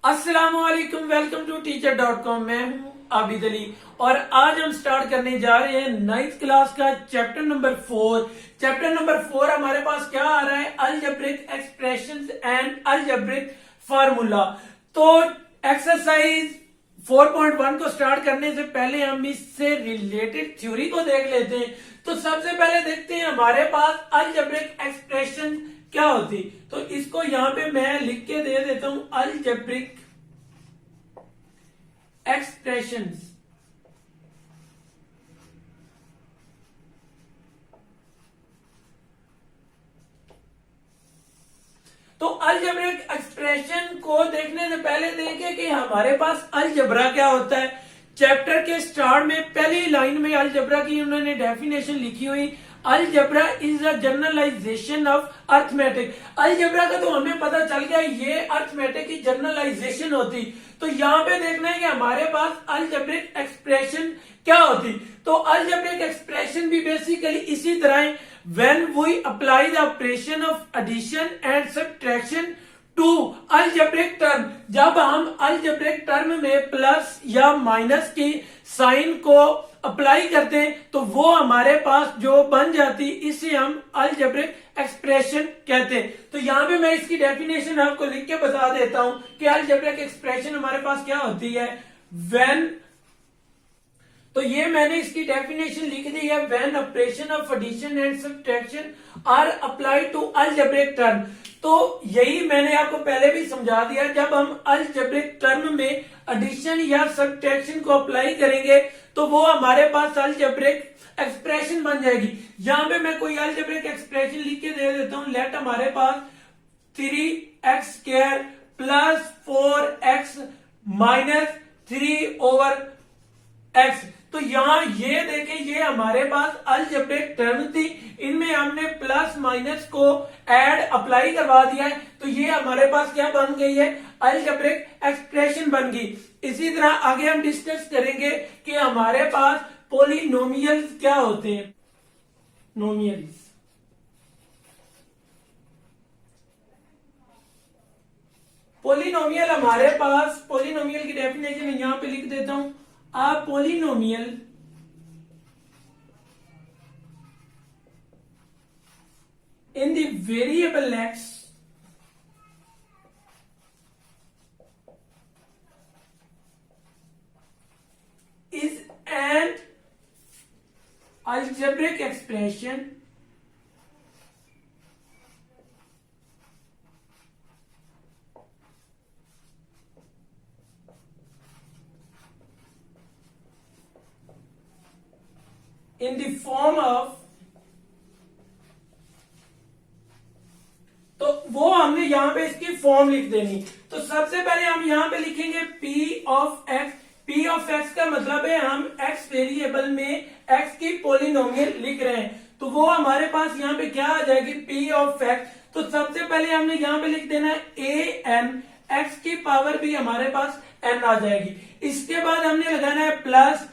अस्सलामुअलैकुम, welcome to टीचर.com। मैं हूं आबिद अली और आज हम स्टार्ट करने जा रहे हैं 9th क्लास का चैप्टर नंबर 4। चैप्टर नंबर 4 हमारे पास क्या आ रहा है? Algebraic expressions and algebraic formula. तो एक्सरसाइज 4.1 को स्टार्ट करने से पहले हम इससे रिलेटेड थ्योरी को देख लेते हैं। तो सबसे पहले देखते हैं हमारे पास अलजेब्रिक एक्सप्रेशन क्या होती। तो इसको यहां पे मैं लिख के दे देता हूं, अलजेब्रिक एक्सप्रेशंस। तो अलजेब्रिक एक्सप्रेशन को देखने से पहले देखें कि हमारे पास अलजेब्रा क्या होता है। चैप्टर के स्टार्ट में पहली लाइन में अलजेब्रा की उन्होंने डेफिनेशन लिखी हुई, algebra is a generalisation of arithmetic. Algebra का तो हमें पता चल गया ये अर्थमेटिक की जनरलाइजेशन होती। तो यहां पे देखना है कि हमारे पास अलजेब्रिक एक्सप्रेशन क्या होती। तो अलजेब्रिक एक्सप्रेशन भी बेसिकली इसी तरह है, when we apply the operation of addition and subtraction to algebraic term. जब हम अलजेब्रिक टर्म में प्लस या माइनस की साइन को अप्लाई करते हैं तो वो हमारे पास जो बन जाती, इसे हम अलजेब्रिक एक्सप्रेशन कहते हैं। तो यहां पे मैं इसकी डेफिनेशन आपको लिख के बता देता हूं कि अलजेब्रिक एक्सप्रेशन हमारे पास क्या होती है। व्हेन, तो ये मैंने इसकी डेफिनेशन लिख दी है, when operation of addition and subtraction are applied to algebraic term. तो यही मैंने आपको पहले भी समझा दिया, जब हम अलजेब्रिक टर्म में एडिशन या सब्ट्रैक्शन को अप्लाई करेंगे तो वो हमारे पास अलजेब्रिक एक्सप्रेशन बन जाएगी। यहां पे मैं कोई अलजेब्रिक एक्सप्रेशन लिख के दे देता हूं। लेट हमारे पास 3x² plus 4x minus 3/x। तो यहां ये देखें, ये हमारे पास अलजेब्रिक टर्म थी, इनमें हमने प्लस माइनस को ऐड अप्लाई करवा दिया है। तो ये हमारे पास क्या बन गई है? अलजेब्रिक एक्सप्रेशन बन गई। इसी तरह आगे हम डिस्कस करेंगे कि हमारे पास पोलिनोमियल्स क्या होते हैं। नोमियल्स, पोलिनोमियल हमारे पास, पोलिनोमियल की डेफिनेशन यहां पे लिख देता हूं। A polynomial in the variable x is an algebraic expression in the form of, तो वो हमने यहां पे इसकी फॉर्म लिख देनी। तो सबसे पहले हम यहां पे लिखेंगे p of x। p of x का मतलब है हम x वेरिएबल में x की पोलिनोमियल लिख रहे हैं। तो वो हमारे पास यहां पे क्या आ जाएगी? p of x। तो सबसे पहले हमने यहां पे लिख देना a n, x की पावर भी हमारे पास n आ जाएगी। इसके बाद हमने लगाना है प्लस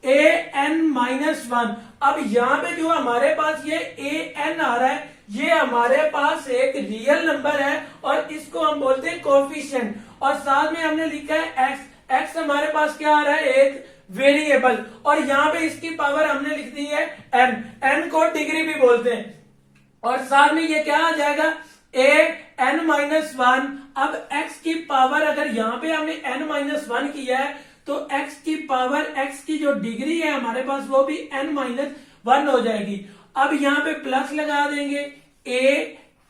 an-1। अब यहां पे जो हमारे पास ये an आ रहा है, ये हमारे पास एक रियल नंबर है और इसको हम बोलते हैं कोफिशिएंट। और साथ में हमने लिखा है x हमारे पास क्या आ रहा है? एक वेरिएबल। और यहां पे इसकी पावर हमने लिख दी है n को डिग्री भी बोलते हैं। और साथ में ये क्या आ जाएगा? an-1। अब x की पावर, अगर यहां पे हमने n-1 किया है तो x की पावर, x की जो डिग्री है हमारे पास वो भी n-1 हो जाएगी। अब यहां पे प्लस लगा देंगे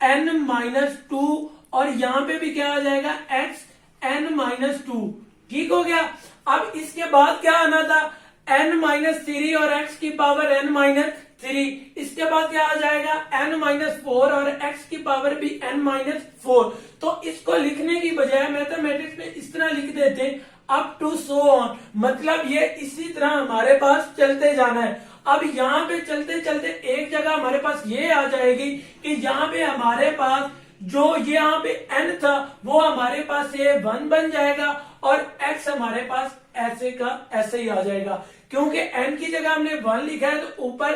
an-2 और यहां पे भी क्या आ जाएगा? xn-2। ठीक हो गया। अब इसके बाद क्या आना था? n-3 और x की पावर n-3। इसके बाद क्या आ जाएगा? n-4 और x की पावर भी n-4। तो इसको लिखने की बजाय मैथमेटिक्स में इस तरह लिख देते हैं, अप टू सो ऑन। मतलब ये इसी तरह हमारे पास चलते जाना है। अब यहाँ पे चलते चलते एक जगह हमारे पास ये आ जाएगी कि यहाँ पे हमारे पास जो यहाँ पे n था वो हमारे पास ये 1 बन जाएगा और x हमारे पास ऐसे का ऐसे ही आ जाएगा। क्योंकि n की जगह हमने 1 लिखा है तो ऊपर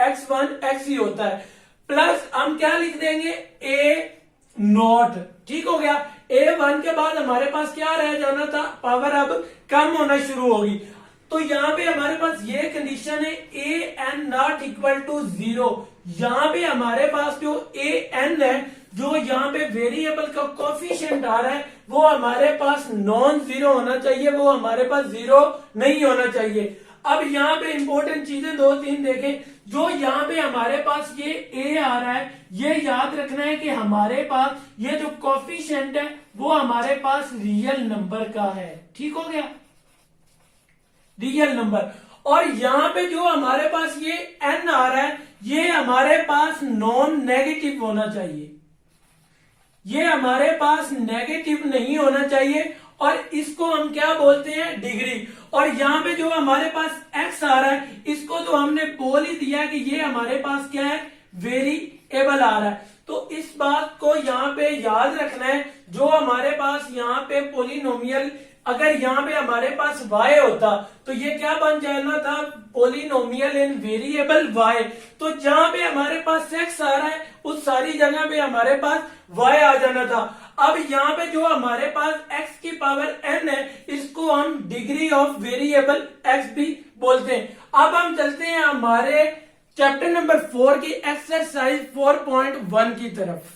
x1 ही होता है। प्लस हम क्या लिख देंगे? a not. ठीक हो गया। A1 के बाद हमारे पास क्या रह जाना था, पावर अब कम होना शुरू होगी। तो यहाँ पे हमारे पास ये कंडीशन है an नॉट इक्वल टू 0। यहाँ पे हमारे पास जो an है, जो यहाँ पे वेरिएबल का कोफिशिएंट आ रहा है, वो हमारे पास नॉन जीरो होना चाहिए, वो हमारे पास जीरो नहीं होना चाहिए। अब यहाँ पे इंपॉर्टेंट चीजें दो तीन देखें। जो यहाँ पे हमारे पास ये a आ रहा है, ये याद रखना है कि हमारे पास ये जो कोफिशिएंट है वो हमारे पास रियल नंबर का है। ठीक हो गया, रियल नंबर। और यहाँ पे जो हमारे पास ये n आ रहा है, ये हमारे पास नॉन नेगेटिव होना चाहिए, ये हमारे पास नेगेटिव नहीं होना चाहिए। और इसको हम क्या बोलते हैं, डिग्री। और यहाँ पे जो हमारे पास x आ रहा है, इसको तो हमने बोल ही दिया कि ये हमारे पास क्या है, वेरिएबल आ रहा है। तो इस बात को यहाँ पे याद रखना है। जो हमारे पास यहाँ पे पोलिनोमियल, अगर यहाँ पे हमारे पास y होता तो ये क्या बन जाना था, पोलिनोमियल इन वेरिएबल y। तो जहां पे हमारे पास x आ रहा है उस सारी जगह पे हमारे पास y आ जाना था। अब यहाँ पे जो हमारे पास x की पावर n है, इसको हम डिग्री ऑफ वेरिएबल x भी बोलते हैं। अब हम चलते हैं हमारे चैप्टर नंबर 4 की एक्सरसाइज 4.1 की तरफ।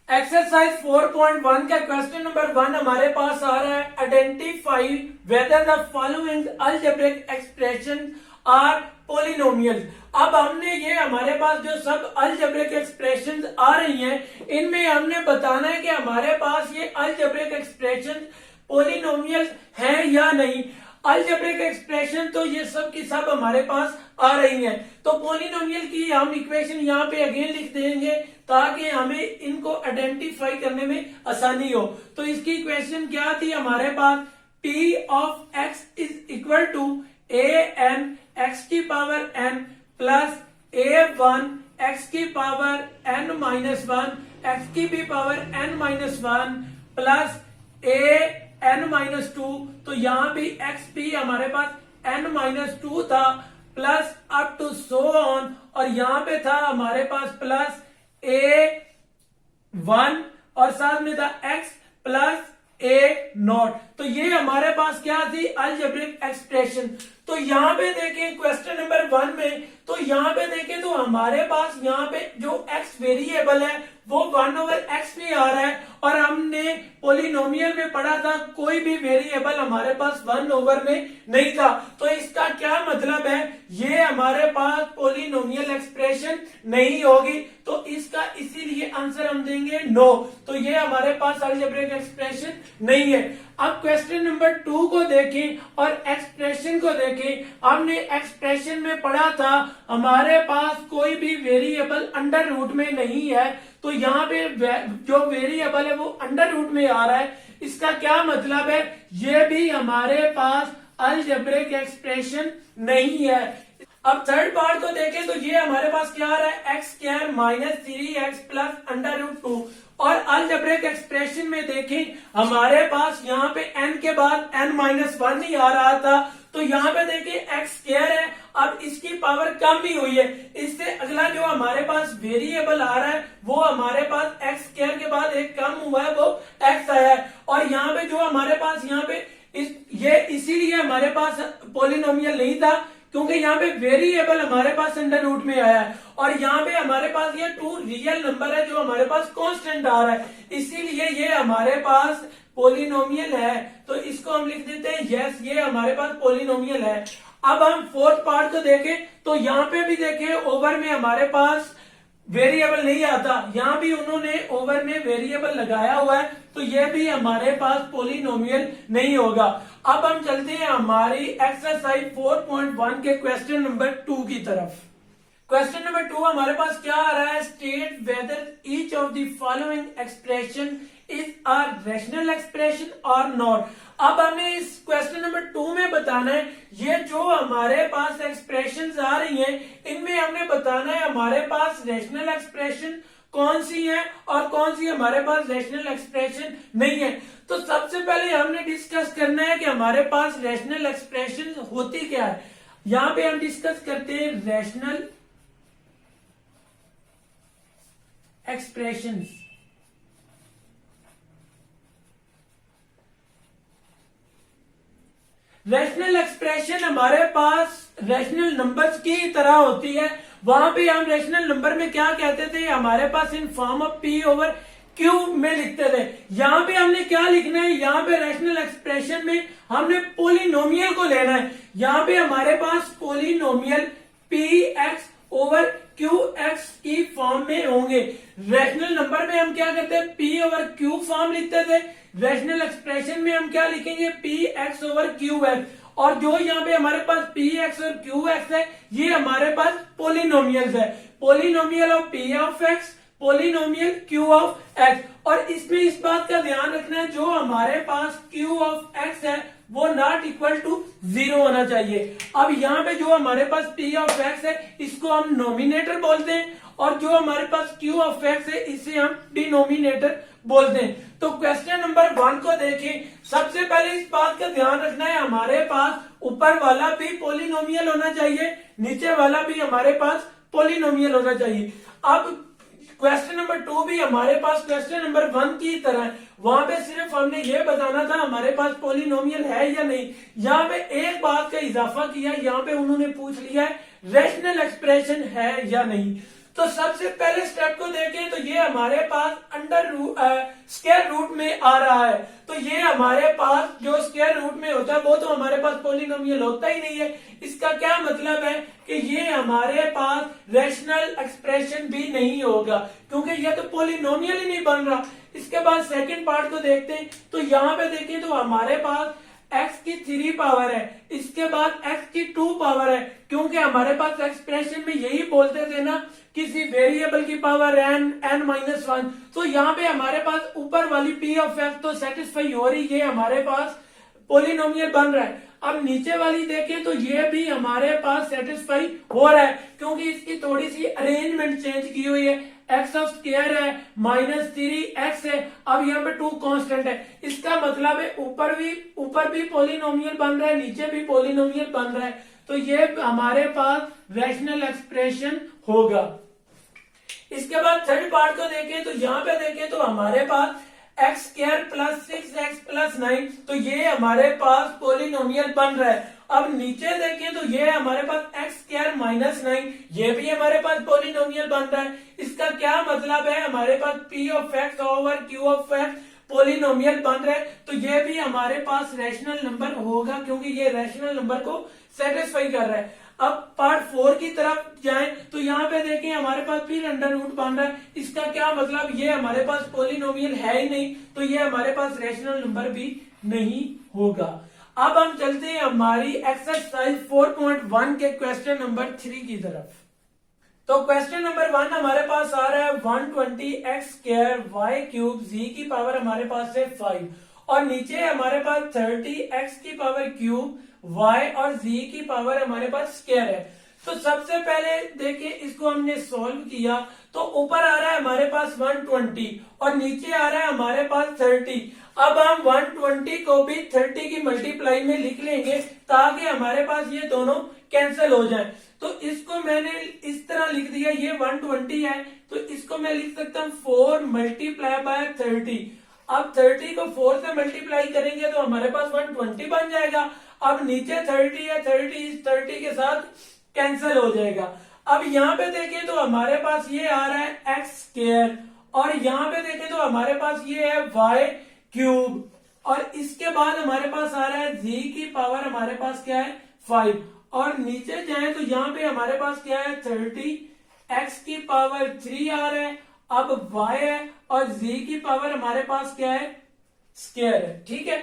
एक्सरसाइज 4.1 का क्वेश्चन नंबर 1 हमारे पास आ रहा है, identify whether the following algebraic expression are polynomial. अब हमने ये हमारे पास जो सब अलजेब्रिक एक्सप्रेशन आ रही हैं, इनमें हमने बताना है कि हमारे पास ये अलजेब्रिक एक्सप्रेशन पोलिनोमियल है या नहीं। अलजेब्रिक एक्सप्रेशन तो ये सब की सब हमारे पास आ रही हैं। तो पोलिनोमियल की हम इक्वेशन यहाँ पे अगेन लिख देंगे ताकि हमें इनको आइडेंटिफाई करने में आसानी हो। तो इसकी इक्वेशन क्या थी हमारे पास, p of x is equal to an x की power n plus a1 x की पावर n माइनस 1 x की भी power n minus 1 plus a n minus 2। तो यहाँ भी x भी हमारे पास n माइनस 2 था, plus up to so on. और यहाँ पे था हमारे पास प्लस a1 और साथ में था x प्लस a0। तो ये हमारे पास क्या थी, अलजेब्रिक एक्सप्रेशन। तो यहाँ पे देखें क्वेश्चन नंबर 1 में, तो यहाँ पे देखें तो हमारे पास यहाँ पे जो x वेरिएबल है वो 1/x में आ रहा है। और हमने पोलिनोमियल में पढ़ा था कोई भी वेरिएबल हमारे पास 1 में नहीं था। तो इसका क्या मतलब है, ये हमारे पास पोलिनोमियल एक्सप्रेशन नहीं होगी। तो इसका इसीलिए आंसर हम देंगे नो। तो ये हमारे पास अलजेब्रिक एक्सप्रेशन नहीं है। अब क्वेश्चन नंबर 2 को देखें और एक्सप्रेशन को देखें। हमने एक्सप्रेशन में पढ़ा था हमारे पास कोई भी वेरिएबल अंडर रूट में नहीं है। तो यहाँ पे जो वेरिएबल है वो अंडर रूट में आ रहा है। इसका क्या मतलब है, ये भी हमारे पास अलजेब्रिक एक्सप्रेशन नहीं है। अब थर्ड पार्ट को देखें तो ये हमारे पास क्या आ रहा है, x square minus 3x plus under root 2। और अलजेब्रिक एक्सप्रेशन में देखें हमारे पास यहाँ पे n के बाद n माइनस 1 ही आ रहा था। तो यहाँ पे देखिए एक्स स्क्वायर है, अब इसकी पावर कम भी हुई है। इससे अगला जो हमारे पास वेरिएबल आ रहा है वो हमारे पास एक्स स्क्वायर के बाद एक कम हुआ है, वो x आया है। और यहाँ पे जो हमारे पास यहाँ पे ये इसीलिए हमारे पास पोलिनोमियल नहीं था क्योंकि यहाँ पे वेरिएबल हमारे पास अंडर रूट में आया है। और यहाँ पे हमारे पास ये 2 रियल नंबर है जो हमारे पास कांस्टेंट आ रहा है, इसीलिए ये हमारे पास पोलिनोमियल है। तो इसको हम लिख देते हैं यस, ये हमारे पास पोलिनोमियल है। अब हम फोर्थ पार्ट को देखें तो यहाँ पे भी देखें ओवर में हमारे पास वेरिएबल नहीं आता, यहाँ भी उन्होंने ओवर में वेरिएबल लगाया हुआ है। तो ये भी हमारे पास पोलिनोमियल नहीं होगा। अब हम चलते हैं हमारी एक्सरसाइज 4.1 के क्वेश्चन नंबर 2 की तरफ। क्वेश्चन नंबर 2 हमारे पास क्या आ रहा है, state whether each of the following expression is a rational expression और नॉट। अब हमें इस क्वेश्चन नंबर 2 में बताना है ये जो हमारे पास एक्सप्रेशंस आ रही हैं इनमें हमने बताना है हमारे पास रैशनल एक्सप्रेशन कौन सी है और कौन सी हमारे पास रैशनल एक्सप्रेशन नहीं है। तो सबसे पहले हमने डिस्कस करना है कि हमारे पास रैशनल एक्सप्रेशन होती क्या है। यहां पे हम डिस्कस करते हैं रैशनल एक्सप्रेशंस। रैशनल एक्सप्रेशन हमारे पास रैशनल नंबर्स की तरह होती है। वहां पे हम रैशनल नंबर में क्या कहते थे, हमारे पास in form of P over Q में लिखते थे। यहाँ पे हमने क्या लिखना है, यहाँ पे रैशनल एक्सप्रेशन में हमने पोलिनोमियल को लेना है। यहाँ पे हमारे पास polynomial P x over Q x की फॉर्म में होंगे। रैशनल नंबर में हम क्या करते हैं, पी ओवर क्यू फॉर्म लिखते थे। रैशनल एक्सप्रेशन में हम क्या लिखेंगे, P x over Q x. और जो यहाँ पे हमारे पास पी एक्स और क्यू एक्स है, ये हमारे पास पोलिनोमियल्स है। Polynomial of P of x, polynomial Q of x. और इसमें इस बात का ध्यान रखना है, जो हमारे पास क्यू ऑफ एक्स है वो नॉट इक्वल टू 0 होना चाहिए। अब यहाँ पे जो हमारे पास पी ऑफ एक्स है, इसको हम नोमिनेटर बोलते हैं, और जो हमारे पास क्यू ऑफ एक्स है, इसे हम डिनोमिनेटर बोलते हैं। तो क्वेश्चन नंबर 1 को देखें। सबसे पहले इस बात का ध्यान रखना है, हमारे पास ऊपर वाला भी पोलिनोमियल होना चाहिए, नीचे वाला भी हमारे पास पोलिनोमियल होना चाहिए। अब क्वेश्चन नंबर 2 भी हमारे पास क्वेश्चन नंबर 1 की तरह है। वहां पे सिर्फ हमने ये बताना था हमारे पास पोलिनोमियल है या नहीं। यहाँ पे एक बात का इजाफा किया, यहाँ पे उन्होंने पूछ लिया है रैशनल एक्सप्रेशन है या नहीं। तो सबसे पहले स्टेप को देखें तो ये हमारे पास स्क्वायर रूट में आ रहा है। तो ये हमारे पास जो स्क्वायर रूट में होता है वो तो हमारे पास पोलिनोमियल होता ही नहीं है। इसका क्या मतलब है कि ये हमारे पास रैशनल एक्सप्रेशन भी नहीं होगा, क्योंकि ये तो पोलिनोमियल ही नहीं बन रहा। इसके बाद सेकंड पार्ट को देखते हैं। तो यहाँ पे देखें तो हमारे पास x की 3 पावर है, इसके बाद x की 2 पावर है, क्योंकि हमारे पास एक्सप्रेशन में यही बोलते थे ना, किसी वेरिएबल की पावर n-1। तो यहाँ पे हमारे पास ऊपर वाली p ऑफ x तो सेटिस्फाई हो रही है, हमारे पास पोलिनोमियल बन रहा है। अब नीचे वाली देखें तो ये भी हमारे पास सेटिस्फाई हो रहा है, क्योंकि इसकी थोड़ी सी अरेंजमेंट चेंज की हुई है। एक्स ऑफ स्क्वायर है, -3x है, अब यहाँ पे 2 कांस्टेंट है। इसका मतलब है ऊपर भी पोलिनोमियल बन रहा है, नीचे भी पोलिनोमियल बन रहा है। तो ये हमारे पास रैशनल एक्सप्रेशन होगा। इसके बाद थर्ड पार्ट को देखें तो यहाँ पे देखें तो हमारे पास x square plus 6x plus 9, तो ये हमारे पास पोलिनोमियल बन रहा है। अब नीचे देखें तो ये हमारे पास एक्स स्क्वायर -9, ये भी हमारे पास पोलिनोमियल बन रहा है। इसका क्या मतलब है, हमारे पास p of x over q of x polynomial बन रहा है। तो ये भी हमारे पास रैशनल नंबर होगा, क्योंकि ये रैशनल नंबर को सेटिस्फाई कर रहा है। अब पार्ट 4 की तरफ जाएं तो यहाँ पे देखें हमारे पास फिर अंडर रूट बन रहा है। इसका क्या मतलब, ये हमारे पास पोलिनोमियल है ही नहीं, तो ये हमारे पास रैशनल नंबर भी नहीं होगा। अब हम चलते हैं हमारी एक्सरसाइज 4.1 के क्वेश्चन नंबर 3 की तरफ। तो क्वेश्चन नंबर 1 हमारे पास आ रहा है 120x square y cube z की पावर हमारे पास है 5, और नीचे हमारे पास 30x की पावर क्यूब y और z की पावर हमारे पास स्क्वायर है। तो सबसे पहले देखिए इसको हमने सॉल्व किया तो ऊपर आ रहा है हमारे पास 120 और नीचे आ रहा है हमारे पास 30। अब हम 120 को भी 30 की मल्टीप्लाई में लिख लेंगे ताकि हमारे पास ये दोनों कैंसिल हो जाएं। तो इसको मैंने इस तरह लिख दिया, ये 120 है तो इसको मैं लिख सकता हूँ 4 मल्टीप्लाई बाय 30। अब 30 को 4 से मल्टीप्लाई करेंगे तो हमारे पास 120 बन जाएगा। अब नीचे 30 है, 30 के साथ कैंसिल हो जाएगा। अब यहाँ पे देखें तो हमारे पास ये आ रहा है एक्स स्क्वायर और यहाँ पे देखें तो हमारे पास ये है वाई क्यूब और इसके बाद हमारे पास आ रहा है जी की पावर हमारे पास क्या है 5 और नीचे जाए तो यहाँ पे हमारे पास क्या है 30 एक्स की पावर 3 आ रहा है। अब y है और z की पावर हमारे पास क्या है स्क्वायर है। ठीक है,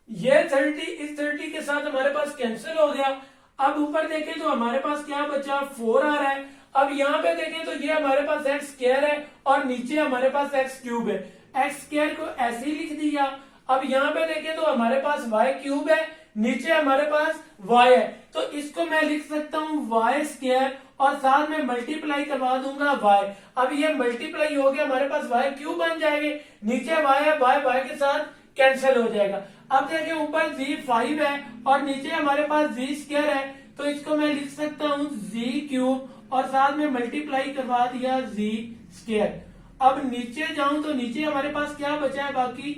ये 30 इस 30 के साथ हमारे पास कैंसिल हो गया। अब ऊपर देखें तो हमारे पास क्या बचा 4 आ रहा है। अब यहाँ पे देखें तो ये हमारे पास एक्स स्क्वायर है और नीचे हमारे पास एक्स क्यूब है। एक्स स्क्वायर को ऐसे ही लिख दिया। अब यहाँ पे देखें तो हमारे पास वाई क्यूब है, नीचे हमारे पास y है तो इसको मैं लिख सकता हूँ वाई स्क्वायर और साथ में मल्टीप्लाई करवा दूंगा y। अब ये मल्टीप्लाई हो गया हमारे पास y क्यूब बन जाएंगे, नीचे y है y के साथ कैंसिल हो जाएगा। अब देखिए ऊपर z 5 है और नीचे हमारे पास z स्क्वायर है तो इसको मैं लिख सकता हूँ z क्यूब और साथ में मल्टीप्लाई करवा दिया z स्क्वायर। अब नीचे जाऊं तो नीचे हमारे पास क्या बचा है बाकी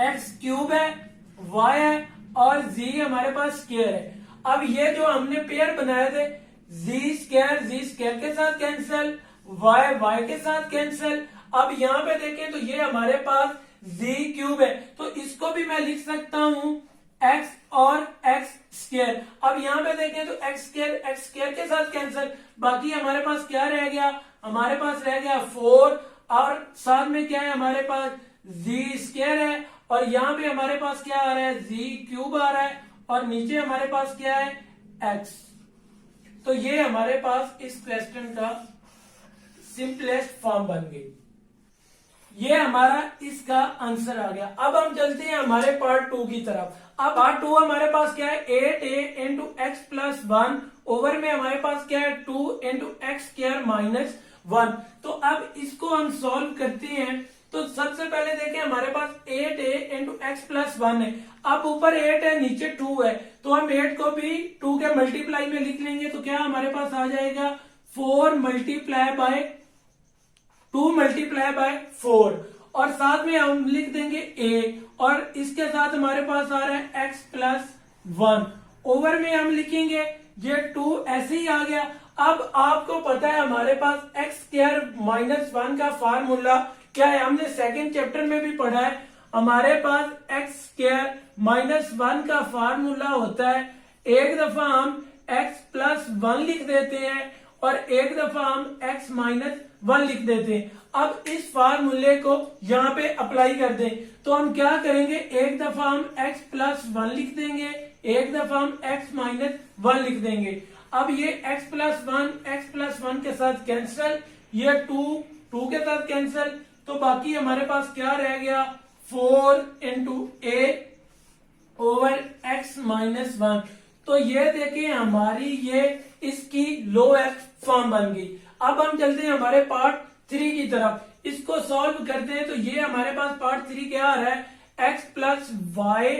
x क्यूब है y है और z हमारे पास स्क्वायर है। अब ये जो हमने पेयर बनाए थे z स्क्वायर के साथ कैंसिल, y के साथ कैंसिल। अब यहाँ पे देखें तो ये हमारे पास z क्यूब है, तो इसको भी मैं लिख सकता हूं x और x स्क्वायर। अब यहाँ पे देखें तो x स्क्वायर के साथ कैंसिल, बाकी हमारे पास क्या रह गया, हमारे पास रह गया 4 और साथ में क्या है हमारे पास z स्क्वायर है, और यहाँ पे हमारे पास क्या आ रहा है z क्यूब आ रहा है, और नीचे हमारे पास क्या है x। तो ये हमारे पास इस क्वेश्चन का सिंपलेस्ट फॉर्म बन गई। ये हमारा इसका आंसर आ गया। अब हम चलते हैं हमारे पार्ट 2 की तरफ। अब पार्ट 2 हमारे पास क्या है 8a into x plus 1 over में हमारे पास क्या है 2 इंटू एक्स स्क्वायर माइनस 1। तो अब इसको हम सॉल्व करते हैं। तो सबसे पहले देखें हमारे पास 8a इंटू एक्स प्लस 1 है। अब ऊपर 8 है नीचे 2 है, तो हम 8 को भी 2 के मल्टीप्लाई में लिख लेंगे। तो क्या हमारे पास आ जाएगा 4 मल्टीप्लाई बाय 2 मल्टीप्लाई बाय 4, और साथ में हम लिख देंगे a, और इसके साथ हमारे पास आ रहा है x प्लस 1 ओवर में हम लिखेंगे ये 2 ऐसे ही आ गया। अब आपको पता है हमारे पास x स्क्वायर माइनस 1 का फार्मूला क्या है, हमने सेकेंड चैप्टर में भी पढ़ा है। हमारे पास x स्क्वायर माइनस 1 का फार्मूला होता है, एक दफा हम x प्लस 1 लिख देते हैं और एक दफा हम x माइनस 1 लिख देते हैं। अब इस फार्मूले को यहाँ पे अप्लाई कर दें तो हम क्या करेंगे, एक दफा हम x प्लस 1 लिख देंगे, एक दफा हम x माइनस 1 लिख देंगे। अब ये x प्लस 1 के साथ कैंसिल, ये 2 के साथ कैंसिल, तो बाकी हमारे पास क्या रह गया 4 into a over x minus 1। तो ये देखिए हमारी ये इसकी लोएस्ट फॉर्म बन गई। अब हम चलते हैं हमारे पार्ट 3 की तरफ, इसको सॉल्व करते हैं। तो ये हमारे पास पार्ट 3 क्या आ रहा है, x प्लस वाई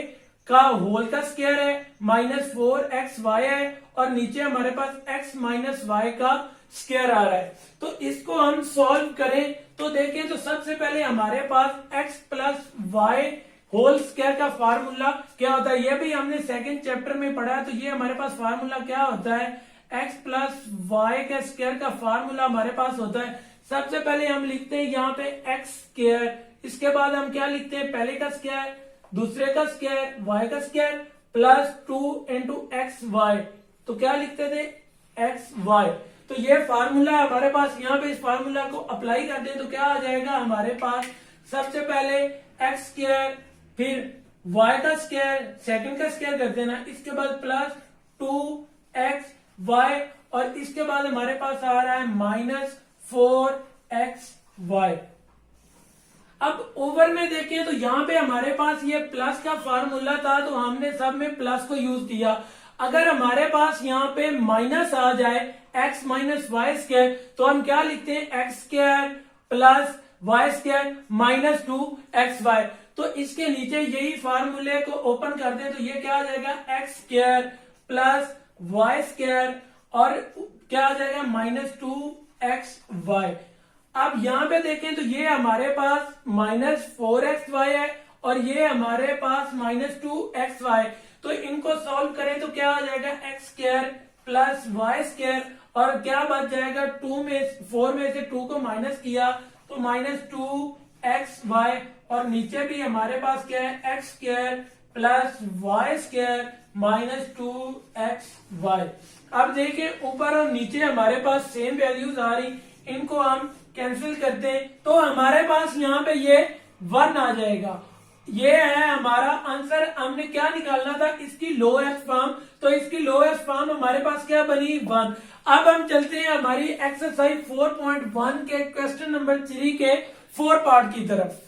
का होल का स्क्वायर है माइनस 4xy है, और नीचे हमारे पास x माइनस वाई का स्क्वायर आ रहा है। तो इसको हम सॉल्व करें तो देखें तो सबसे पहले हमारे पास x plus y whole square का फार्मूला क्या होता है, ये भी हमने सेकंड चैप्टर में पढ़ा है। तो ये हमारे पास फार्मूला क्या होता है, x प्लस वाई का स्क्वायर का फार्मूला हमारे पास होता है, सबसे पहले हम लिखते हैं यहाँ पे x स्क्वायर, इसके बाद हम क्या लिखते हैं, पहले का स्क्वायर, दूसरे का स्क्वायर, y का square plus 2 into x y. तो क्या लिखते थे एक्स वाई। तो ये फार्मूला हमारे पास, यहाँ पे इस फार्मूला को अप्लाई करते हैं तो क्या आ जाएगा हमारे पास, सबसे पहले एक्स स्क्वायर फिर y का स्क्वायर, सेकंड का स्क्वायर कर देना, इसके बाद प्लस 2xy, और इसके बाद हमारे पास आ रहा है माइनस 4xy। अब ओवर में देखें तो यहाँ पे हमारे पास ये प्लस का फार्मूला था, तो हमने सब में प्लस को यूज किया। अगर हमारे पास यहाँ पे माइनस आ जाए x माइनस वाई स्क्वायर, तो हम क्या लिखते हैं x square plus y square minus 2xy। तो इसके नीचे यही फार्मूले को ओपन कर दें तो ये क्या आ जाएगा x square plus y square, और क्या आ जाएगा माइनस 2xy। अब यहाँ पे देखें तो ये हमारे पास माइनस 4xy है और ये हमारे पास माइनस 2xy। तो इनको सॉल्व करें तो क्या आ जाएगा x square plus y square, और क्या बच जाएगा 4 में से 2 को माइनस किया तो माइनस 2xy, और नीचे भी हमारे पास क्या है x square plus y square minus 2xy। अब देखिए ऊपर और नीचे हमारे पास सेम वैल्यूज आ रही, इनको हम कैंसिल करते हैं तो हमारे पास यहाँ पे ये 1 आ जाएगा। ये है हमारा आंसर। हमने क्या निकालना था, इसकी लोएस्ट फॉर्म, तो इसकी लोएस्ट फॉर्म हमारे पास क्या बनी 1। अब हम चलते हैं हमारी एक्सरसाइज 4.1 के क्वेश्चन नंबर 3 के 4 पार्ट की तरफ।